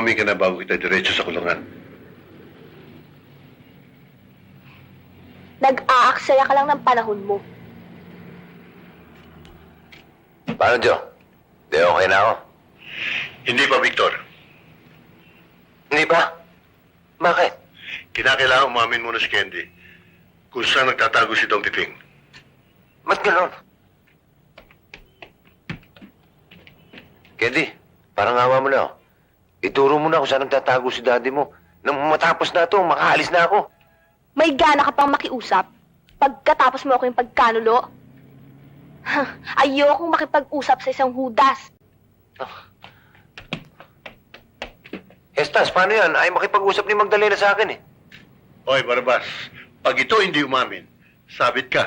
umamin ka na bago kita diretso sa kulungan. Nag-aaksaya ka lang ng panahon mo. Paano, Joe? Di okay na ako? Hindi pa, Victor. Hindi ba? Bakit? Kinakailangan umamin muna si Candy kung saan nagtatago si Don Piping. Ba't ganon? Candy, parang awa mo na ako. Ituro mo na kung saan nagtatago si daddy mo. Nang matapos na ito, makaalis na ako. May gana ka pang makiusap pagkatapos mo ako yung pagkanulo. Ayokong makipag-usap sa isang hudas. Estas, paano yan? Ay makipag-usap ni Magdalena sa akin eh. Hoy, Barabas, pag ito hindi umamin, sabit ka.